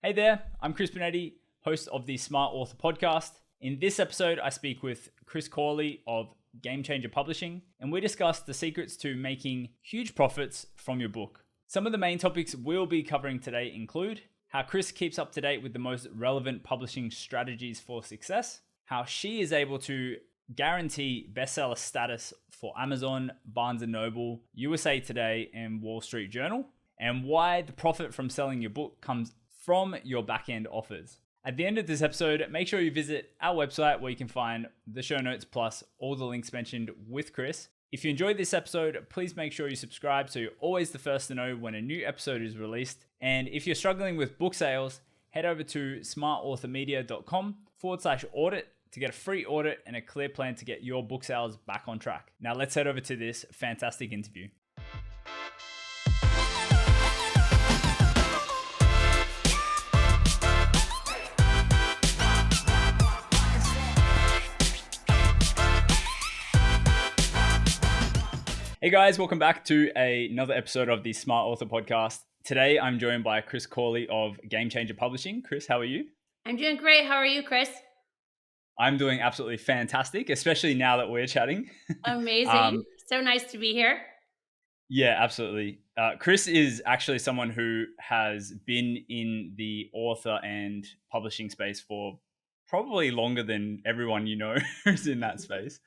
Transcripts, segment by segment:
Hey there, I'm Chris Benetti, host of the Smart Author podcast. In this episode, I speak with Cris Cawley of Game Changer Publishing, and we discuss the secrets to making huge profits from your book. Some of the main topics we'll be covering today include how Cris keeps up to date with the most relevant publishing strategies for success, how she is able to guarantee bestseller status for Amazon, Barnes & Noble, USA Today, and Wall Street Journal, and why the profit from selling your book comes from your backend offers. At the end of this episode, make sure you visit our website where you can find the show notes plus all the links mentioned with Cris. If you enjoyed this episode, please make sure you subscribe so you're always the first to know when a new episode is released. And if you're struggling with book sales, head over to smartauthormedia.com/audit to get a free audit and a clear plan to get your book sales back on track. Now let's head over to this fantastic interview. Hey guys, welcome back to another episode of the Smart Author podcast. Today I'm joined by Cris Cawley of Game Changer Publishing. Cris, how are you? I'm doing great. How are you, Chris? I'm doing absolutely fantastic, especially now that we're chatting. Amazing. So nice to be here. Yeah, absolutely. Cris is actually someone who has been in the author and publishing space for probably longer than everyone you know who's in that space.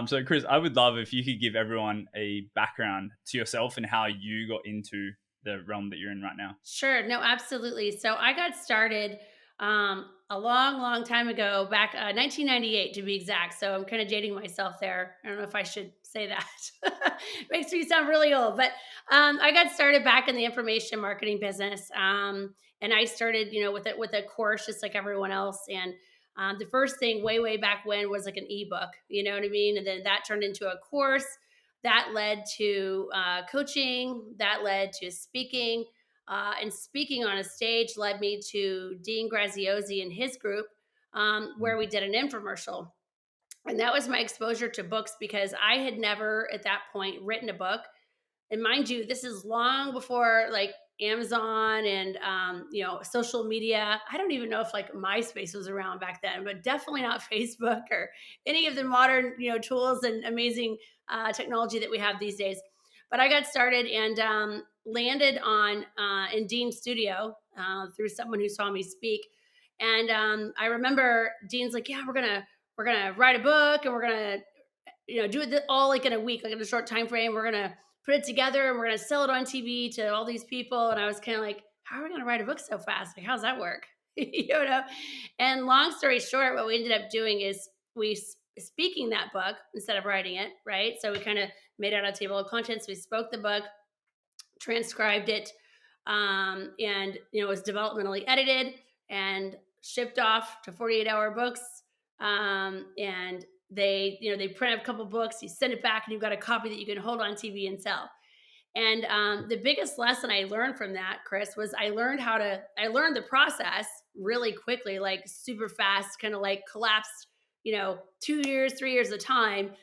So Cris, I would love if you could give everyone a background to yourself and how you got into the realm that you're in right now. Sure. No, absolutely. So I got started a long time ago, back 1998 to be exact. So I'm kind of dating myself there. I don't know if I should say that. Makes me sound really old. But I got started back in the information marketing business. And I started, with a course just like everyone else. And the first thing way back when was like an ebook, you know what I mean? And then that turned into a course that led to coaching, that led to speaking. And speaking on a stage led me to Dean Graziosi and his group, where we did an infomercial. And that was my exposure to books because I had never at that point written a book. And mind you, this is long before like Amazon and social media. I don't even know if like MySpace was around back then, but definitely not Facebook or any of the modern tools and amazing technology that we have these days. But I got started and landed on in Dean's studio through someone who saw me speak. And I remember Dean's like, "Yeah, we're gonna write a book and we're gonna do it all like in a week, like in a short time frame. We're gonna put it together and we're gonna sell it on TV to all these people." And I was kind of like, "How are we gonna write a book so fast? Like, how's that work?" And long story short, what we ended up doing is speaking that book instead of writing it, right? So we kind of made out a table of contents. We spoke the book, transcribed it, and it was developmentally edited and shipped off to 48-hour books. And they print up a couple books, you send it back, and you've got a copy that you can hold on TV and sell. And the biggest lesson I learned from that, Chris, was I learned the process really quickly, like super fast, kind of like collapsed, 2 years, 3 years of time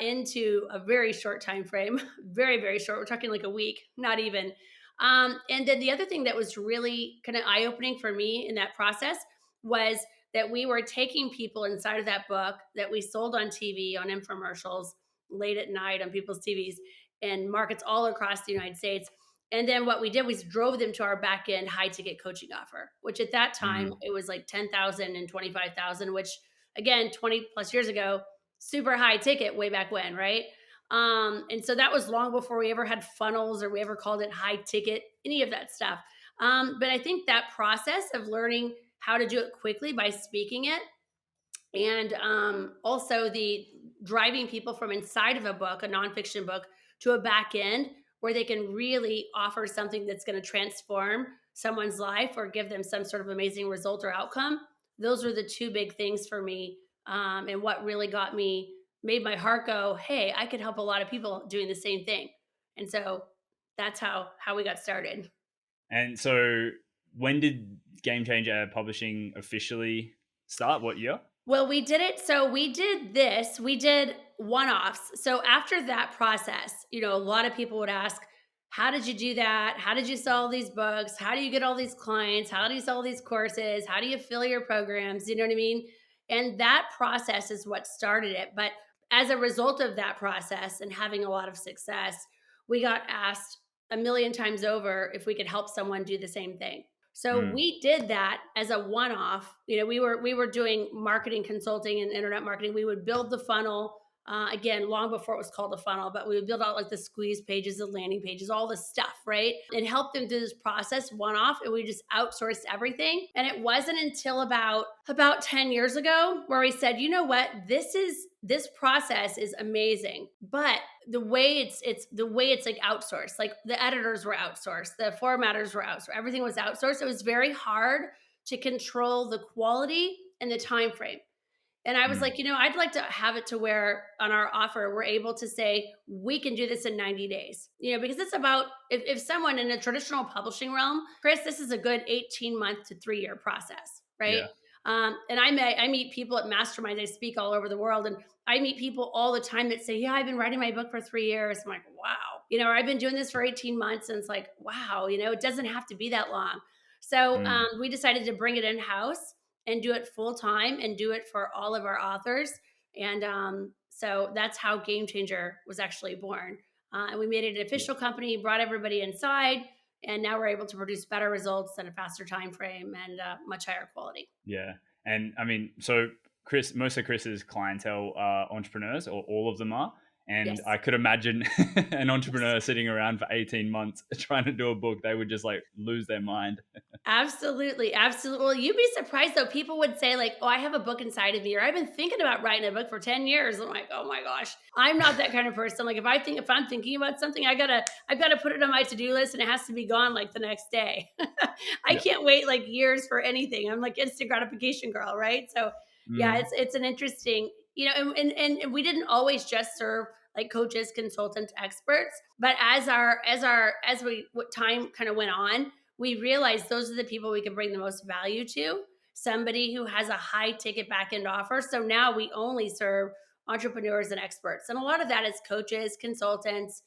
into a very short time frame, very short. We're talking like a week, not even. And then the other thing that was really kind of eye-opening for me in that process was that we were taking people inside of that book that we sold on TV, on infomercials, late at night on people's TVs and markets all across the United States. And then what we did was drove them to our back end high ticket coaching offer, which at that time it was like 10,000 and 25,000, which again, 20 plus years ago, super high ticket way back when, right? And so that was long before we ever had funnels or we ever called it high ticket, any of that stuff. But I think that process of learning how to do it quickly by speaking it, and also the driving people from inside of a book, a nonfiction book, to a back end where they can really offer something that's going to transform someone's life or give them some sort of amazing result or outcome. Those were the two big things for me, and what really made my heart go, "Hey, I could help a lot of people doing the same thing." And so that's how we got started. And so when did Game Changer Publishing officially start? What year? Well, we did it. So we did one-offs. So after that process, a lot of people would ask, how did you do that? How did you sell these books? How do you get all these clients? How do you sell these courses? How do you fill your programs? You know what I mean? And that process is what started it. But as a result of that process and having a lot of success, we got asked a million times over if we could help someone do the same thing. So Mm, we did that as a one-off. We were doing marketing consulting and internet marketing. We would build the funnel, again, long before it was called a funnel, but we would build out like the squeeze pages, the landing pages, all the stuff, right? And help them through this process one off. And we just outsourced everything. And it wasn't until about 10 years ago where we said, you know what, this process is amazing, but the way it's like outsourced, like the editors were outsourced, the formatters were outsourced, everything was outsourced. It was very hard to control the quality and the time frame. And I was mm, like, I'd like to have it to where on our offer, we're able to say, we can do this in 90 days, because it's about, if someone in a traditional publishing realm, Chris, this is a good 18-month to 3-year process, right? yeah. And I meet people at masterminds. I speak all over the world, and I meet people all the time that say, yeah, I've been writing my book for 3 years. I'm like, wow, or I've been doing this for 18 months. And it's like, wow, it doesn't have to be that long. So Mm, we decided to bring it in house and do it full time and do it for all of our authors. And so that's how Game Changer was actually born. And we made it an yeah. official company, brought everybody inside, and now we're able to produce better results in a faster time frame and much higher quality. Yeah. And I mean, so Chris, most of Chris's clientele are entrepreneurs, or all of them are. And Yes. I could imagine an Yes. entrepreneur sitting around for 18 months trying to do a book, they would just like lose their mind. Absolutely, absolutely. Well, you'd be surprised though. People would say like, "Oh, I have a book inside of me," or "I've been thinking about writing a book for 10 years." I'm like, "Oh my gosh, I'm not that kind of person." Like, if I'm thinking about something, I've got to put it on my to do list, and it has to be gone like the next day. I Yeah. can't wait like years for anything. I'm like instant gratification girl, right? So, yeah, Mm, it's an interesting, and we didn't always just serve like coaches, consultants, experts, but as time kind of went on, we realized those are the people we can bring the most value to. Somebody who has a high ticket back end offer. So now we only serve entrepreneurs and experts. And a lot of that is coaches, consultants,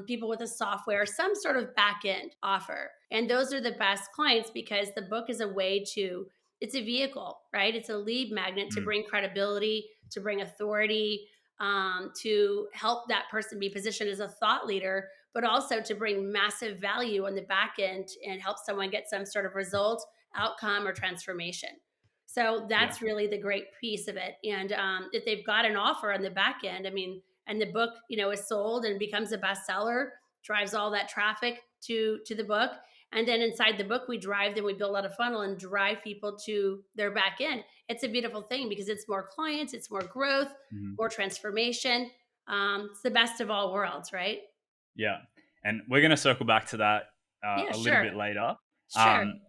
people with a software, some sort of back end offer. And those are the best clients because the book is a way to, it's a vehicle, right? It's a lead magnet to mm, bring credibility, to bring authority, to help that person be positioned as a thought leader, but also to bring massive value on the back end and help someone get some sort of result, outcome, or transformation. So yeah. that's really the great piece of it. And if they've got an offer on the back end, I mean, and the book, is sold and becomes a bestseller, drives all that traffic to the book. And then inside the book, we drive them, we build out a funnel and drive people to their back end. It's a beautiful thing because it's more clients, it's more growth, Mhm. more transformation. It's the best of all worlds, right? Yeah. And we're going to circle back to that Yeah, a little sure. bit later. Sure. Um,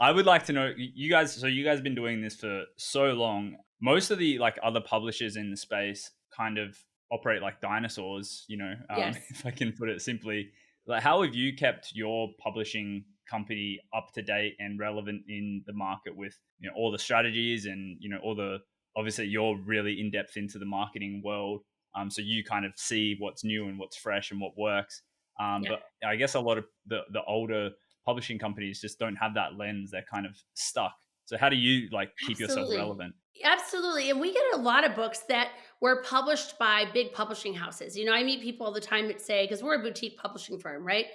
I would like to know, you guys, so you guys have been doing this for so long. Most of the like other publishers in the space kind of operate like dinosaurs, Yes. if I can put it simply. Like, how have you kept your publishing company up to date and relevant in the market with, all the strategies and, all the, obviously you're really in depth into the marketing world. So you kind of see what's new and what's fresh and what works. Yeah. But I guess a lot of the older publishing companies just don't have that lens. They're kind of stuck. So how do you like keep yourself Absolutely. relevant? Absolutely. And we get a lot of books that were published by big publishing houses. I meet people all the time that say, because we're a boutique publishing firm, right?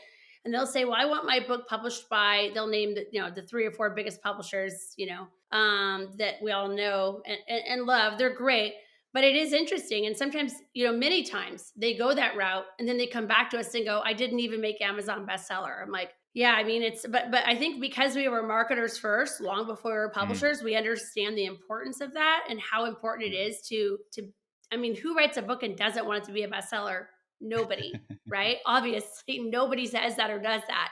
And they'll say, well, I want my book published by, they'll name the 3 or 4 biggest publishers, that we all know and love. They're great. But it is interesting. And sometimes, many times they go that route and then they come back to us and go, I didn't even make Amazon bestseller. I'm like, yeah, I mean, but I think because we were marketers first, long before we were Mm, publishers, we understand the importance of that and how important it yeah. is I mean, who writes a book and doesn't want it to be a bestseller? Nobody, right? Obviously, nobody says that or does that.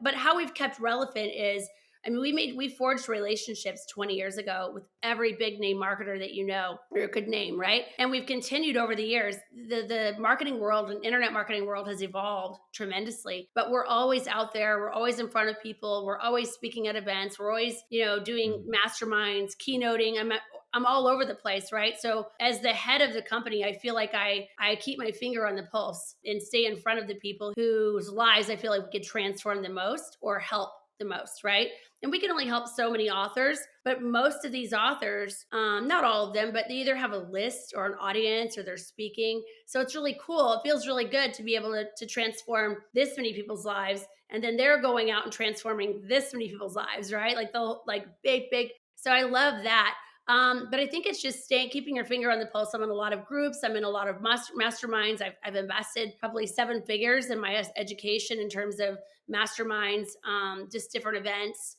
But how we've kept relevant is, I mean, we forged relationships 20 years ago with every big name marketer that you know or could name, right? And we've continued over the years. The marketing world and internet marketing world has evolved tremendously, but we're always out there. We're always in front of people. We're always speaking at events. We're always, doing Mm, masterminds, keynoting. I'm all over the place, right? So as the head of the company, I feel like I keep my finger on the pulse and stay in front of the people whose lives I feel like we could transform the most or help the most, right? And we can only help so many authors, but most of these authors, not all of them, but they either have a list or an audience or they're speaking. So it's really cool. It feels really good to be able to transform this many people's lives. And then they're going out and transforming this many people's lives, right? Like the like big. So I love that. But I think it's just keeping your finger on the pulse. I'm in a lot of groups. I'm in a lot of masterminds. I've invested probably 7 figures in my education in terms of masterminds, just different events,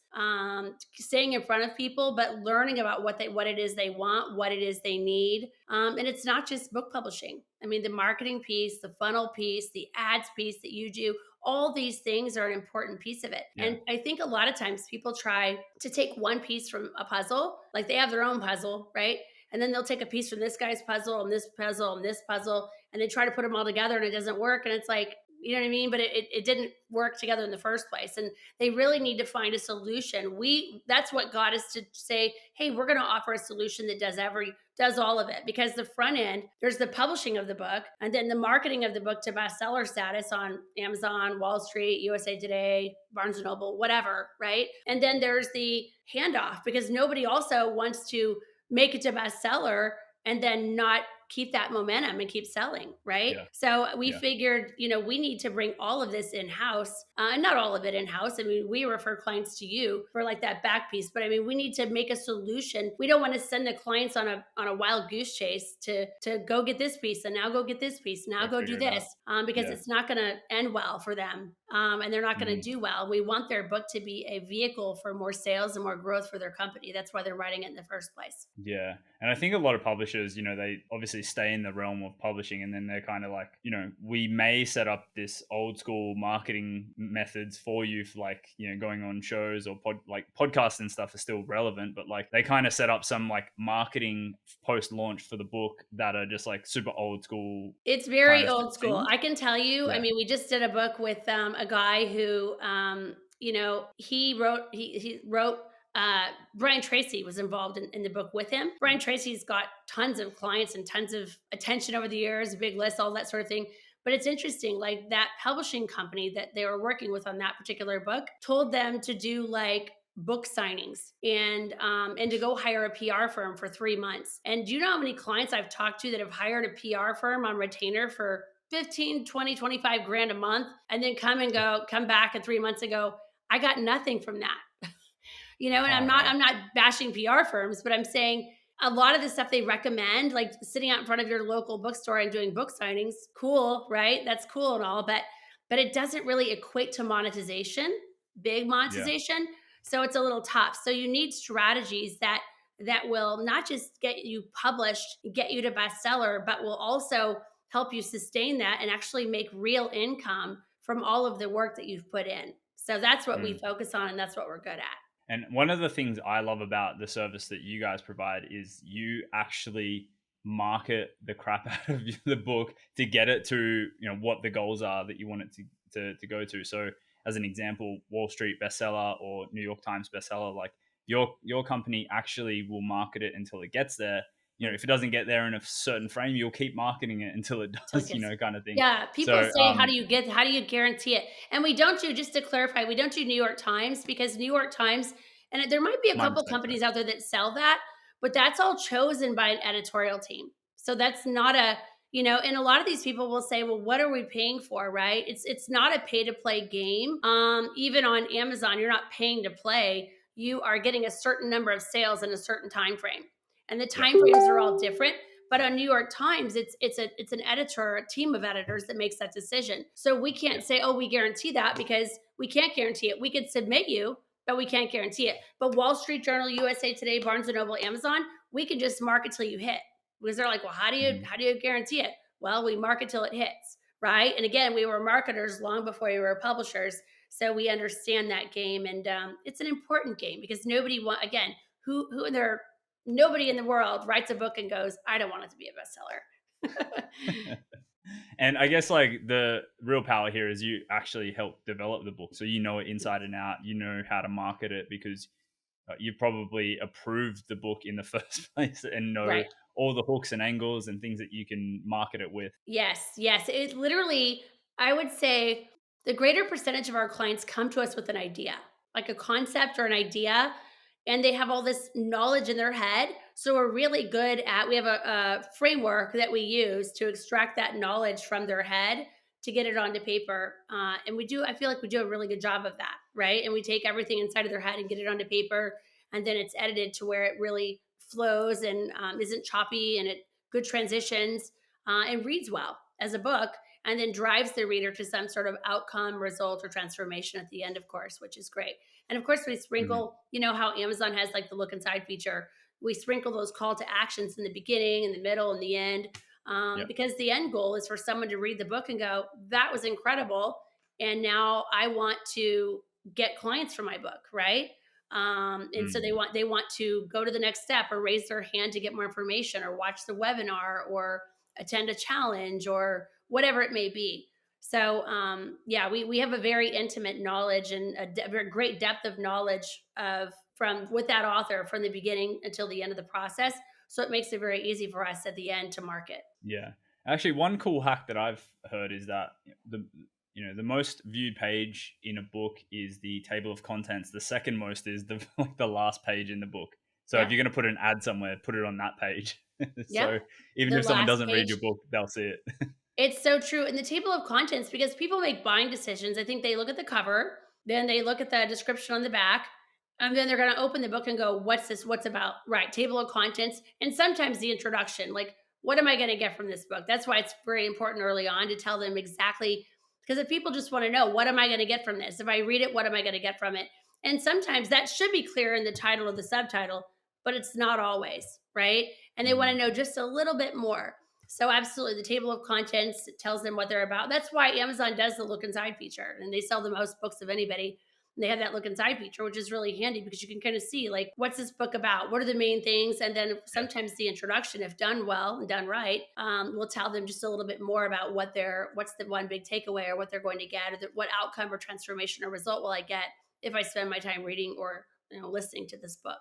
staying in front of people, but learning about what it is they want, what it is they need. And it's not just book publishing. I mean, the marketing piece, the funnel piece, the ads piece that you do, all these things are an important piece of it. Yeah. And I think a lot of times people try to take one piece from a puzzle, like they have their own puzzle, right? And then they'll take a piece from this guy's puzzle and this puzzle and this puzzle, and they try to put them all together and it doesn't work. And it's like, you know what I mean? But it didn't work together in the first place. And they really need to find a solution. That's what got us to say, hey, we're going to offer a solution that does all of it, because the front end, there's the publishing of the book and then the marketing of the book to bestseller status on Amazon, Wall Street, USA Today, Barnes and Noble, whatever, right? And then there's the handoff, because nobody also wants to make it to bestseller and then not keep that momentum and keep selling, right? Yeah. So we Yeah. figured, we need to bring all of this in-house, not all of it in-house. I mean, we refer clients to you for like that back piece, but I mean, we need to make a solution. We don't want to send the clients on a wild goose chase to go get this piece and now go get this piece, now go do this, because it's not going to end well for them, and they're not going to do well. We want their book to be a vehicle for more sales and more growth for their company. That's why they're writing it in the first place. Yeah. And I think a lot of publishers, they obviously stay in the realm of publishing, and then they're kind of like, we may set up this old school marketing methods for you for like, going on shows or podcasts and stuff are still relevant, but like they kind of set up some like marketing post launch for the book that are just like super old school. It's very kind of old school. things. I can tell you, I Yeah. mean, we just did a book with a guy who, he wrote, Brian Tracy was involved in the book with him. Brian Tracy's got tons of clients and tons of attention over the years, big list, all that sort of thing. But it's interesting, like that publishing company that they were working with on that particular book told them to do like book signings and to go hire a PR firm for 3 months. And do you know how many clients I've talked to that have hired a PR firm on retainer for 15, 20, 25 grand a month, and then come back in 3 months and go, I got nothing from that. And I'm not bashing PR firms, but I'm saying a lot of the stuff they recommend, like sitting out in front of your local bookstore and doing book signings, cool, right? That's cool and all, but it doesn't really equate to monetization, big monetization. Yeah. So it's a little tough. So you need strategies that will not just get you published, get you to bestseller, but will also help you sustain that and actually make real income from all of the work that you've put in. So that's what we focus on, and that's what we're good at. And one of the things I love about the service that you guys provide is you actually market the crap out of the book to get it to, what the goals are that you want it to go to. So as an example, Wall Street bestseller or New York Times bestseller, like your company actually will market it until it gets there. If it doesn't get there in a certain frame, you'll keep marketing it until it does, kind of thing. Yeah. People say, how do you guarantee it? And we don't do, just to clarify, we don't do New York Times, because New York Times, and there might be a couple companies out there that sell that, but that's all chosen by an editorial team. So that's not and a lot of these people will say, well, what are we paying for? Right. It's not a pay to play game. Even on Amazon, you're not paying to play. You are getting a certain number of sales in a certain time frame. And the time frames are all different. But on New York Times, it's an editor, a team of editors that makes that decision. So we can't say, oh, we guarantee that, because we can't guarantee it. We could submit you, but we can't guarantee it. But Wall Street Journal, USA Today, Barnes and Noble, Amazon, we can just market till you hit. Because they're like, well, how do you guarantee it? Well, we market till it hits, right? And again, we were marketers long before we were publishers, so we understand that game, and it's an important game, because nobody nobody in the world writes a book and goes, I don't want it to be a bestseller. And I guess like the real power here is you actually help develop the book. So you know it inside and out, you know how to market it, because you probably approved the book in the first place and know Right. all the hooks and angles and things that you can market it with. Yes, yes. It literally, I would say the greater percentage of our clients come to us with an idea, like a concept or an idea, and they have all this knowledge in their head. So we're really good at, we have a framework that we use to extract that knowledge from their head to get it onto paper. And we do, I feel like we do a really good job of that, right? And we take everything inside of their head and get it onto paper. And then it's edited to where it really flows and isn't choppy and it good transitions and reads well as a book, and then drives the reader to some sort of outcome, result, or transformation at the end, of course, which is great. And of course, we Hmm. sprinkle, you know, how Amazon has like the look inside feature. We sprinkle those call to actions in the beginning, in the middle, and the end, Yeah. because the end goal is for someone to read the book and go, that was incredible. And now I want to get clients for my book, right? And so Mm. they want to go to the next step or raise their hand to get more information or watch the webinar or attend a challenge or whatever it may be. So yeah, we have a very intimate knowledge and very great depth of knowledge of from with that author from the beginning until the end of the process. So it makes it very easy for us at the end to market. Yeah. Actually, one cool hack that I've heard is that the the most viewed page in a book is the table of contents. The second most is the like the last page in the book. So if Yep. you're going to put an ad somewhere, put it on that page. Yep. So even The if someone last doesn't read your page. book, they'll see it. It's so true. In the table of contents, because people make buying decisions, I think they look at the cover, then they look at the description on the back, and then they're going to open the book and go, what's this? What's about? Right. Table of contents. And sometimes the introduction, like, what am I going to get from this book? That's why it's very important early on to tell them exactly, because if people just want to know, what am I going to get from this? If I read it, what am I going to get from it? And sometimes that should be clear in the title or the subtitle, but it's not always, right? And they want to Mhm. know just a little bit more. So absolutely, the table of contents tells them what they're about. That's why Amazon does the look inside feature, and they sell the most books of anybody. They have that look inside feature, which is really handy because you can kind of see like what's this book about, what are the main things, and then Yeah. sometimes the introduction, if done well and done right, will tell them just a little bit more about what's the one big takeaway or what they're going to get, or what outcome or transformation or result will I get if I spend my time reading or listening to this book.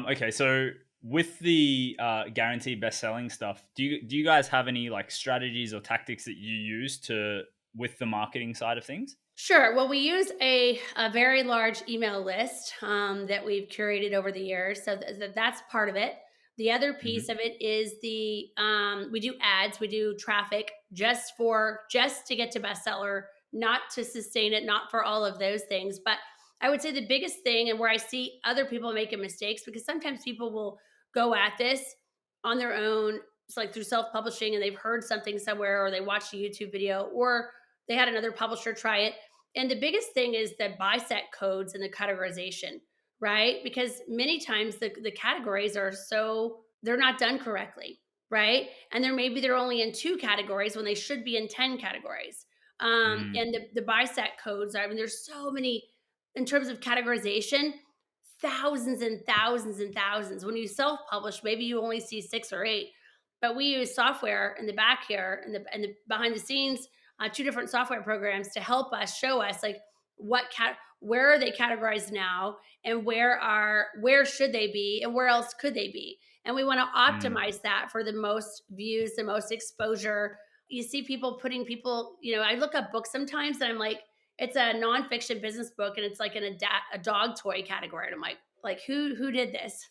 Okay, so with the guaranteed best selling stuff, do you guys have any like strategies or tactics that you use to with the marketing side of things? Sure. Well, we use a very large email list that we've curated over the years. So that's part of it. The other Hmm. piece of it is we do ads, we do traffic just to get to bestseller, not to sustain it, not for all of those things. But I would say the biggest thing, and where I see other people making mistakes, because sometimes people will go at this on their own, it's like through self publishing, and they've heard something somewhere, or they watched a YouTube video, or they had another publisher try it. And the biggest thing is the bisect codes and the categorization, right? Because many times the categories are they're not done correctly, right? And they're only in two categories when they should be in 10 categories. Mm. And the bisect codes, I mean, there's so many in terms of categorization, thousands and thousands and thousands. When you self publish, maybe you only see six or eight, but we use software in the back here and the behind the scenes, two different software programs to help us show us like where are they categorized now, and where should they be, and where else could they be. And we want to Mm. optimize that for the most views, the most exposure. You see people putting people, I look up books sometimes and I'm like, it's a nonfiction business book and it's like in a dog toy category. And I'm like who did this?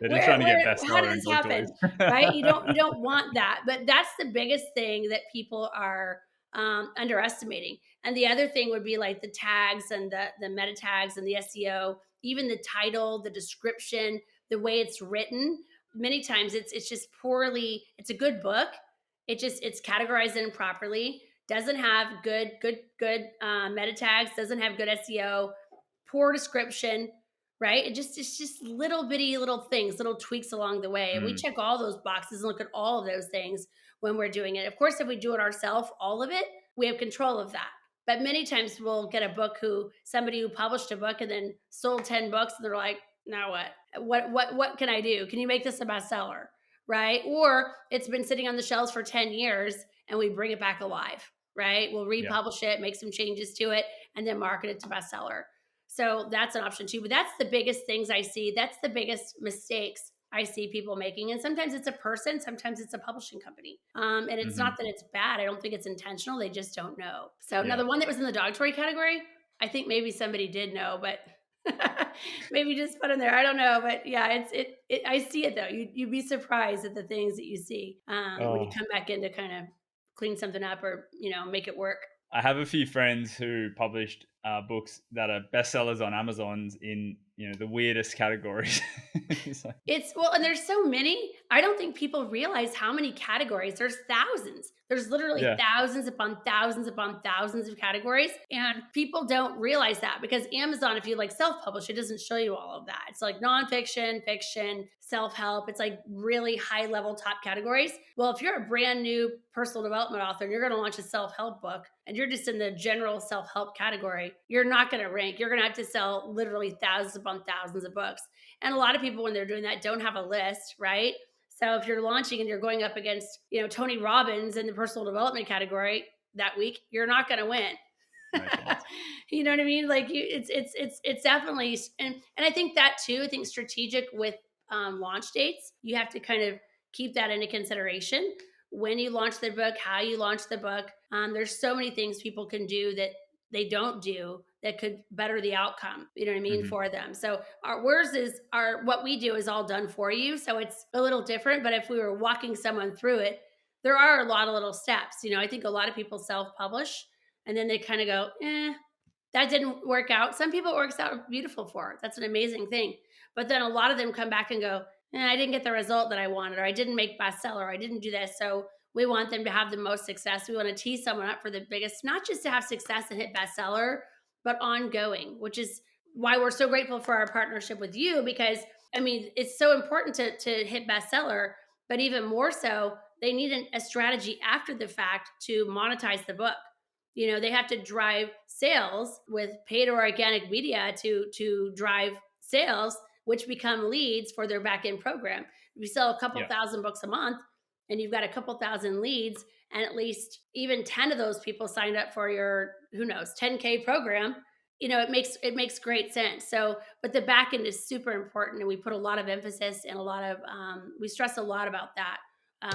They're just trying to get How did bestseller in this dog toys. happen? Right? You don't want that. But that's the biggest thing that people are underestimating. And the other thing would be like the tags and the meta tags and the SEO, even the title, the description, the way it's written. Many times it's just poorly. It's a good book. It's categorized improperly. Doesn't have good meta tags. Doesn't have good SEO. Poor description. Right? It's just little bitty little things, little tweaks along the way. And we Mm. check all those boxes and look at all of those things when we're doing it. Of course, if we do it ourselves, all of it, we have control of that. But many times we'll get a book somebody who published a book and then sold 10 books and they're like, now what? What can I do? Can you make this a bestseller? Right? Or it's been sitting on the shelves for 10 years and we bring it back alive, right? We'll Yeah. republish it, make some changes to it, and then market it to bestseller. So that's an option too. But that's the biggest things I see. That's the biggest mistakes I see people making. And sometimes it's a person, sometimes it's a publishing company. And it's Hmm. not that it's bad. I don't think it's intentional. They just don't know. So now Yeah. the one that was in the dog toy category, I think maybe somebody did know, but maybe just put in there. I don't know. But yeah, I see it though. You'd be surprised at the things that you see when you Oh, come back in to kind of clean something up or, make it work. I have a few friends who published books that are bestsellers on Amazon's in the weirdest categories. It's like, And there's so many. I don't think people realize how many categories. There's thousands. There's literally yeah, thousands upon thousands of categories. And people don't realize that because Amazon, if you like self publish, it doesn't show you all of that. It's like nonfiction, fiction, self help. It's like really high level top categories. Well, if you're a brand new personal development author and you're going to launch a self help book and you're just in the general self help category, you're not going to rank. You're going to have to sell literally thousands upon thousands of books. And a lot of people, when they're doing that, don't have a list, right? So if you're launching and you're going up against, Tony Robbins in the personal development category that week, you're not going to win. no chance. You know what I mean? Like it's definitely, and I think that too. I think strategic with launch dates, you have to kind of keep that into consideration when you launch the book, how you launch the book. There's so many things people can do that they don't do that could better the outcome, you know what I mean, Hmm. for them. So what we do is all done for you. So it's a little different, but if we were walking someone through it, there are a lot of little steps. I think a lot of people self-publish and then they kind of go, that didn't work out. Some people it works out beautiful for. That's an amazing thing. But then a lot of them come back and go, I didn't get the result that I wanted, or I didn't make bestseller, or I didn't do this. So we want them to have the most success. We want to tee someone up for the biggest, not just to have success and hit bestseller, but ongoing, which is why we're so grateful for our partnership with you. Because I mean, it's so important to hit bestseller, but even more so, they need a strategy after the fact to monetize the book. They have to drive sales with paid or organic media to drive sales, which become leads for their back end program. If you sell a couple Yeah. thousand books a month and you've got a couple thousand leads, and at least even 10 of those people signed up for your, who knows, 10K program, it makes great sense. So, but the back end is super important, and we put a lot of emphasis and we stress a lot about that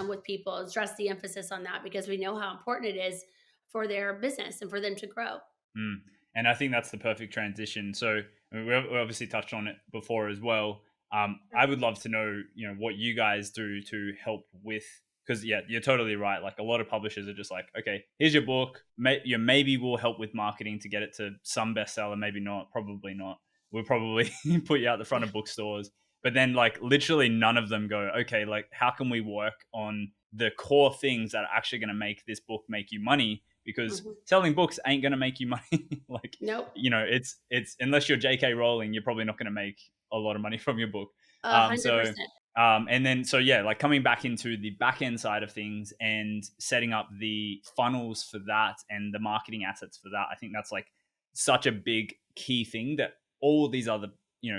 with people, and stress the emphasis on that because we know how important it is for their business and for them to grow. Mm. And I think that's the perfect transition. So I mean, we obviously touched on it before as well. I would love to know, what you guys do to help with, because yeah, you're totally right. Like a lot of publishers are just like, okay, here's your book. Maybe we'll help with marketing to get it to some bestseller, maybe not, probably not. We'll probably put you out the front of bookstores. But then like literally none of them go, okay, like how can we work on the core things that are actually going to make this book make you money? Because Mhm. selling books ain't going to make you money. Like, Nope. it's unless you're JK Rowling, you're probably not going to make a lot of money from your book. A hundred So percent. and then so yeah, like coming back into the back end side of things and setting up the funnels for that and the marketing assets for that, I think that's like such a big key thing that all these other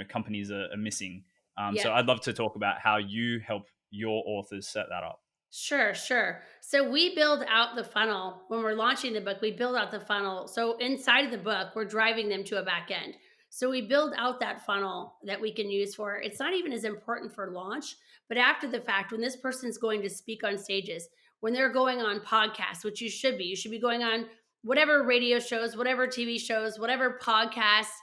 companies are missing. So Yeah. I'd love to talk about how you help your authors set that up. Sure, sure. So we build out the funnel when we're launching the book. We build out the funnel. So inside of the book, we're driving them to a back end. So we build out that funnel that we can use for. It's not even as important for launch, but after the fact, when this person's going to speak on stages, when they're going on podcasts, which you should be going on whatever radio shows, whatever TV shows, whatever podcasts,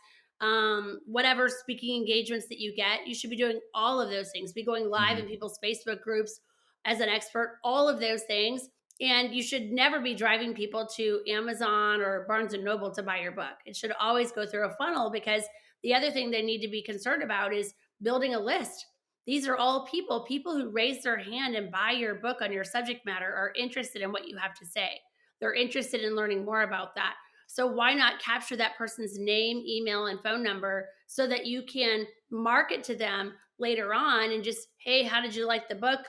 whatever speaking engagements that you get. You should be doing all of those things. Be going live in Hmm. people's Facebook groups as an expert, all of those things. And you should never be driving people to Amazon or Barnes and Noble to buy your book. It should always go through a funnel because the other thing they need to be concerned about is building a list. These are all people who raise their hand and buy your book on your subject matter are interested in what you have to say. They're interested in learning more about that. So why not capture that person's name, email, and phone number so that you can market to them later on and just, hey, how did you like the book?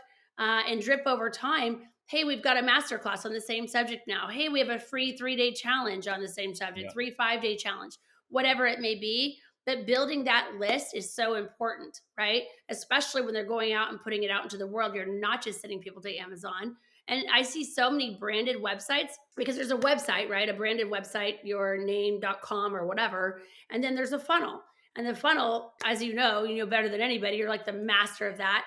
And drip over time. Hey, we've got a masterclass on the same subject now. Hey, we have a free 3-day challenge on the same subject, Yeah. 5-day challenge, whatever it may be. But building that list is so important, right? Especially when they're going out and putting it out into the world. You're not just sending people to Amazon And I see so many branded websites because there's a website, right? A branded website, your name.com or whatever. And then there's a funnel. And the funnel, as you know better than anybody, you're like the master of that.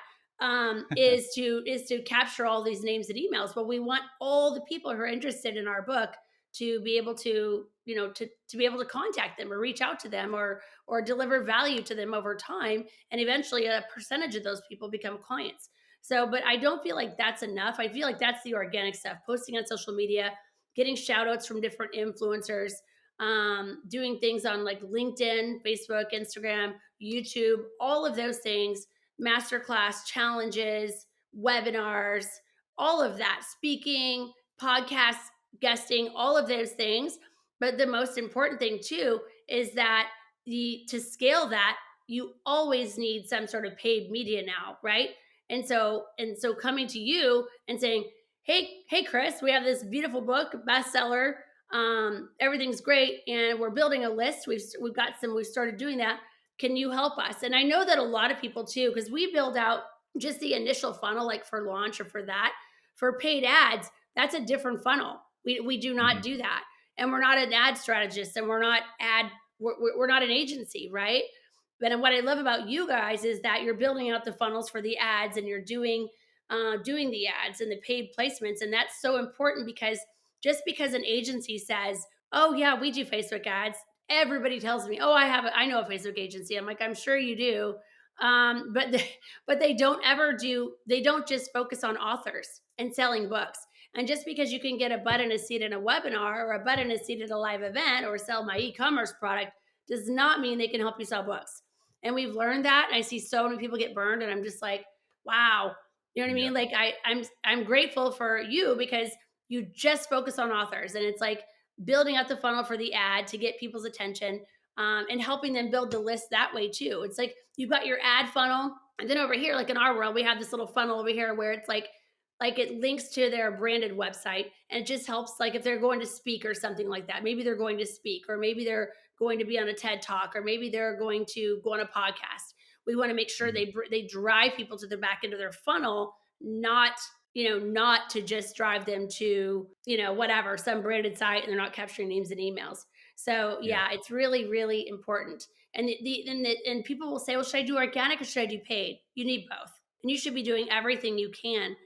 Is to capture all these names and emails. But we want all the people who are interested in our book to be able to, to be able to contact them or reach out to them or deliver value to them over time, and eventually a percentage of those people become clients. So, but I don't feel like that's enough. I feel like that's the organic stuff, posting on social media, getting shout outs from different influencers, doing things on like LinkedIn, Facebook, Instagram, YouTube, all of those things, masterclass challenges, webinars, all of that, speaking, podcasts, guesting, all of those things. But the most important thing too is that to scale that, you always need some sort of paid media now, right? And so coming to you and saying, hey Cris, we have this beautiful book, bestseller, everything's great, and we're building a list. We've started doing that. Can you help us? And I know that a lot of people too, because we build out just the initial funnel, like for launch or for that. For paid ads, that's a different funnel. We do not do that, and we're not an ad strategist, and we're not an agency, right? But what I love about you guys is that you're building out the funnels for the ads, and you're doing the ads and the paid placements, and that's so important because just because an agency says, "Oh yeah, we do Facebook ads," everybody tells me, "Oh, I know a Facebook agency." I'm like, "I'm sure you do," but they don't ever do. They don't just focus on authors and selling books. And just because you can get a butt in a seat in a webinar or a butt in a seat at a live event or sell my e-commerce product does not mean they can help you sell books. And we've learned that. And I see so many people get burned, and I'm just like, wow. You know what I Yeah. mean? Like I'm grateful for you because you just focus on authors, and it's like building out the funnel for the ad to get people's attention, and helping them build the list that way too. It's like you've got your ad funnel, and then over here, like in our world, we have this little funnel over here where it's like it links to their branded website, and it just helps, like if they're going to speak or something like that. Maybe they're going to speak, or maybe they're going to be on a TED talk, or maybe they're going to go on a podcast. We want to make sure they drive people to the back end of their funnel, not not to just drive them to whatever, some branded site, and they're not capturing names and emails. So Yeah. yeah, it's really really important. And people will say, well, should I do organic or should I do paid? You need both, and you should be doing everything you can.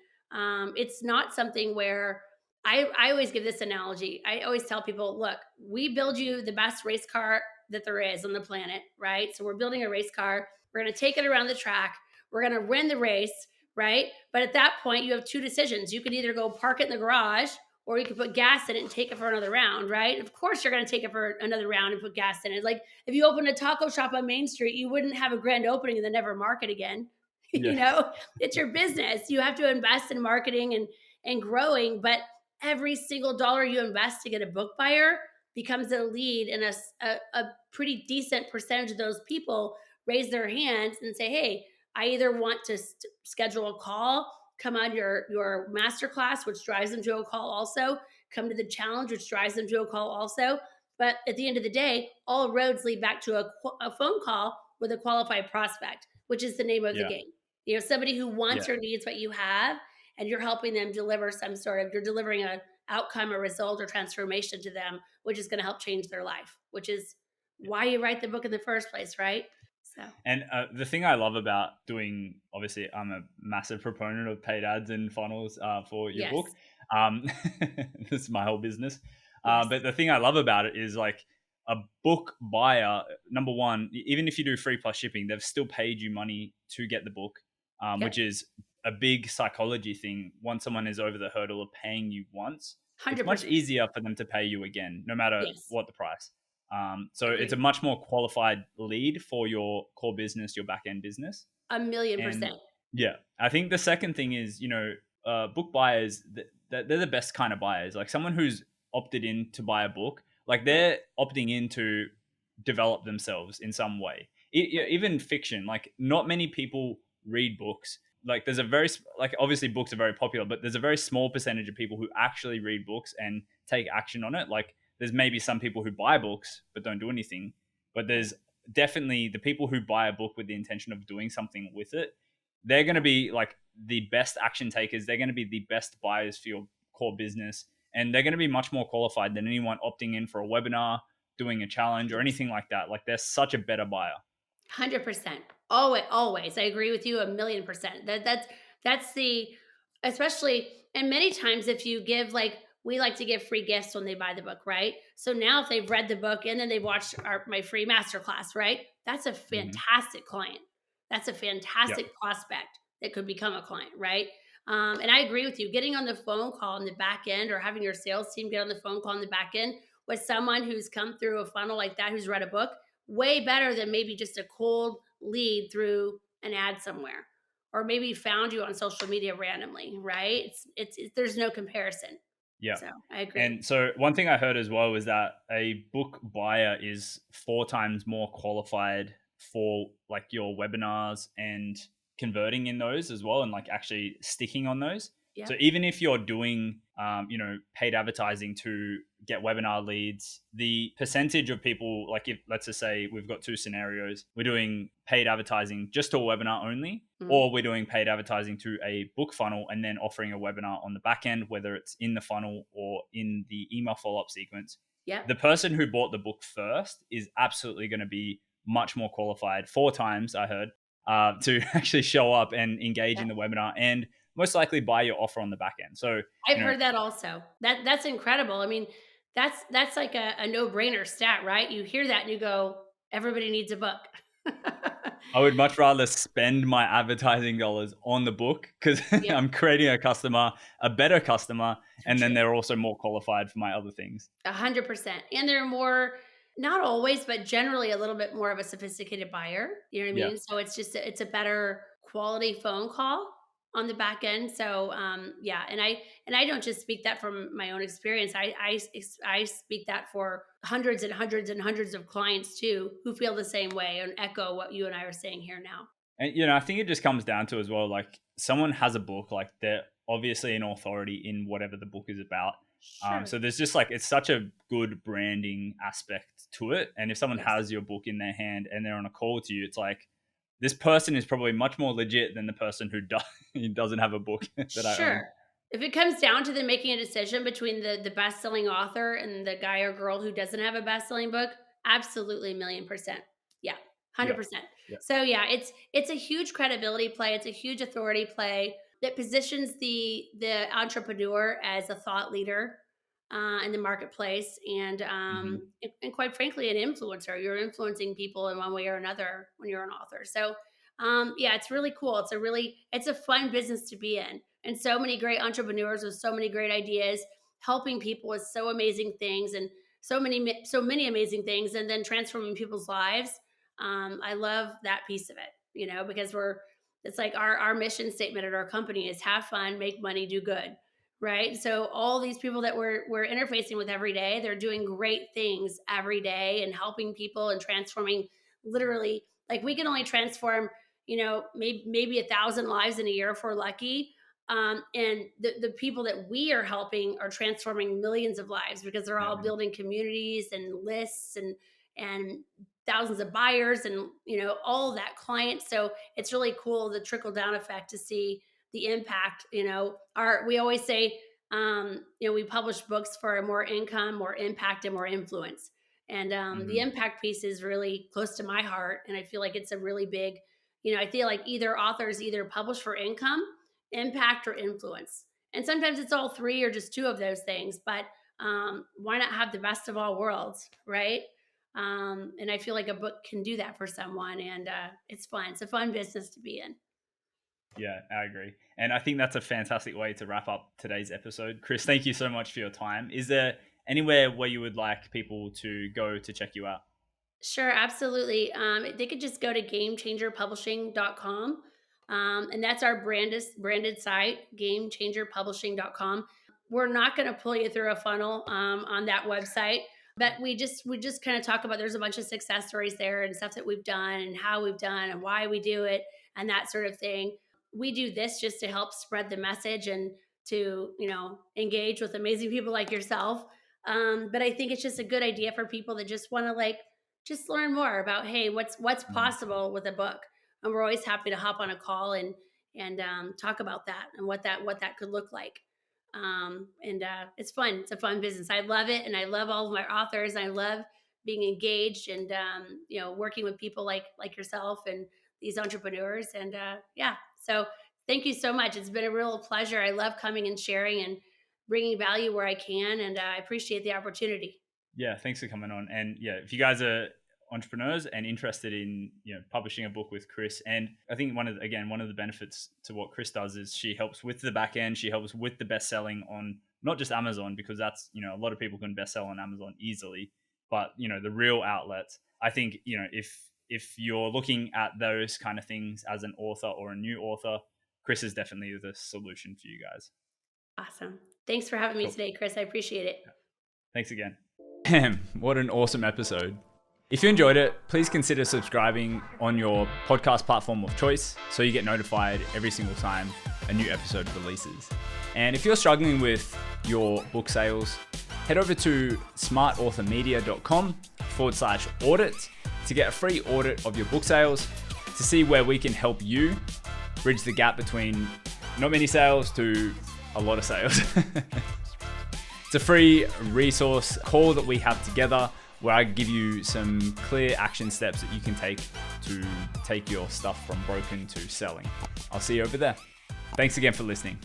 It's not something where I always give this analogy. I always tell people, look, we build you the best race car that there is on the planet, right? So we're building a race car. We're going to take it around the track. We're going to win the race, right? But at that point, you have two decisions. You could either go park it in the garage, or you could put gas in it and take it for another round, right? Of course, you're going to take it for another round and put gas in it. Like if you open a taco shop on Main Street, you wouldn't have a grand opening and then never market again. Yeah. It's your business. You have to invest in marketing and growing, but every single dollar you invest to get a book buyer becomes a lead, and a pretty decent percentage of those people raise their hands and say, hey, I either want to schedule a call, come on your masterclass, which drives them to a call also, come to the challenge, which drives them to a call also. But at the end of the day, all roads lead back to a phone call with a qualified prospect, which is the name of the Yeah. game. Somebody who wants Yeah. or needs what you have, and you're helping them deliver you're delivering a outcome, a result, or transformation to them, which is going to help change their life, which is why you write the book in the first place, right? So And the thing I love about doing, obviously, I'm a massive proponent of paid ads and funnels for your yes, book. This is my whole business. yes, But the thing I love about it is like a book buyer, number one, even if you do free plus shipping, they've still paid you money to get the book, yep, which is a big psychology thing. Once someone is over the hurdle of paying you once, it's much 100%. easier for them to pay you again, no matter Yes, what the price. So it's a agreed. much more qualified lead for your core business, your back end business. A million And percent. yeah, I think the second thing is, book buyers, they're the best kind of buyers. Like someone who's opted in to buy a book, like Right, they're opting in to develop themselves in some way. right, Even fiction, like not many people read books. Like there's a very, like obviously books are very popular, but there's a very small percentage of people who actually read books and take action on it. Like there's maybe some people who buy books but don't do anything, but right. there's definitely the people who buy a book with the intention of doing something with it. they're going to be like the best action takers. They're going to be the best buyers for your core business. And they're going to be much more qualified than anyone opting in for a webinar, doing a challenge or anything like that. Like they're such a better buyer. 100%. Always, always. I agree with you 1,000,000%. That's the, especially, and many times if you give, like, we like to give free gifts when they buy the book, right? So now if they've read the book and then they've watched my free masterclass, right? That's a Mm-hmm. fantastic client. That's a Yep. fantastic prospect that could become a client, right? And I agree with you. Getting on the phone call in the back end, or having your sales team get on the phone call in the back end with someone who's come through a funnel like that, who's read a book, way better than maybe just a cold lead through an ad somewhere, or maybe found you on social media randomly, right? There's no comparison. Yeah. So I agree. And so one thing I heard as well was that a book buyer is 4 times more qualified for like your webinars and converting in those as well, and like actually sticking on those. So Yep. even if you're doing, paid advertising to get webinar leads, the percentage of people, like if let's just say we've got two scenarios, we're doing paid advertising just to a webinar only, Mhm. or we're doing paid advertising to a book funnel and then offering a webinar on the back end, whether it's in the funnel or in the email follow-up sequence. Yep. The person who bought the book first is absolutely going to be much more qualified, 4 times I heard, to actually show up and engage in Yep. the webinar and most likely buy your offer on the back end. So, I've heard that also. That's incredible. I mean, that's like a no-brainer stat, right? You hear that and you go, everybody needs a book. I would much rather spend my advertising dollars on the book because Yep, I'm creating a customer, a better customer, so and then true. they're also more qualified for my other things. 100%. And they're more, not always, but generally a little bit more of a sophisticated buyer. You know what I Yeah. mean? So it's a better quality phone call on the back end. So yeah, and I don't just speak that from my own experience. I speak that for hundreds and hundreds and hundreds of clients too, who feel the same way and echo what you and I are saying here now. And I think it just comes down to as well, like someone has a book, like they're obviously an authority in whatever the book is about. Sure. So there's just like it's such a good branding aspect to it. And if someone Yes. has your book in their hand and they're on a call to you, it's like this person is probably much more legit than the person who who doesn't have a book that I own. Sure. If it comes down to them making a decision between the best-selling author and the guy or girl who doesn't have a best-selling book, absolutely 1,000,000%. Yeah, Yeah. 100%. Yeah. So yeah, it's a huge credibility play. It's a huge authority play that positions the entrepreneur as a thought leader in the marketplace, Hmm. and quite frankly, an influencer. You're influencing people in one way or another when you're an author. So yeah, it's really cool. It's a fun business to be in, and so many great entrepreneurs with so many great ideas, helping people with so amazing things, and so many amazing things, and then transforming people's lives. I love that piece of it, because it's like our mission statement at our company is have fun, make money, do good, right? So all these people that we're interfacing with every day, they're doing great things every day and helping people and transforming, literally, like, we can only transform, maybe 1,000 lives in a year if we're lucky. And the people that we are helping are transforming millions of lives, because they're Yeah. all building communities and lists and thousands of buyers, and all of that clients. So it's really cool, the trickle down effect, to see the impact. Our We always say, we publish books for more income, more impact, and more influence. And the Hmm. impact piece is really close to my heart, and I feel like it's a really big. I feel like either authors either publish for income, impact, or influence, and sometimes it's all three or just two of those things. But why not have the best of all worlds, right? And I feel like a book can do that for someone, and it's fun. It's a fun business to be in. Yeah, I agree. And I think that's a fantastic way to wrap up today's episode. Chris, thank you so much for your time. Is there anywhere where you would like people to go to check you out? Sure, absolutely. They could just go to gamechangerpublishing.com. And that's our branded site, gamechangerpublishing.com. We're not going to pull you through a funnel on that website, but we just kind of talk about, there's a bunch of success stories there and stuff that we've done and how we've done and why we do it and that sort of thing. We do this just to help spread the message and to, engage with amazing people like yourself. But I think it's just a good idea for people that just want to, like, just learn more about, hey, what's Mhm. possible with a book. And we're always happy to hop on a call and talk about that and what that could look like. It's fun. It's a fun business. I love it, and I love all of my authors. I love being engaged and working with people like yourself and these entrepreneurs. And so thank you so much. It's been a real pleasure. I love coming and sharing and bringing value where I can, and I appreciate the opportunity. Yeah, thanks for coming on. And yeah, if you guys are entrepreneurs and interested in publishing a book with Cris, and I think one of the benefits to what Cris does is she helps with the back end. She helps with the best selling on not just Amazon, because that's a lot of people can best sell on Amazon easily, but the real outlets. I think if you're looking at those kind of things as an author or a new author, Cris is definitely the solution for you guys. Awesome. Thanks for having me today, Cris. I appreciate it. Thanks again. What an awesome episode. If you enjoyed it, please consider subscribing on your podcast platform of choice so you get notified every single time a new episode releases. And if you're struggling with your book sales, head over to smartauthormedia.com/audit to get a free audit of your book sales to see where we can help you bridge the gap between not many sales to a lot of sales. It's a free resource call that we have together where I give you some clear action steps that you can take to take your stuff from broken to selling. I'll see you over there. Thanks again for listening.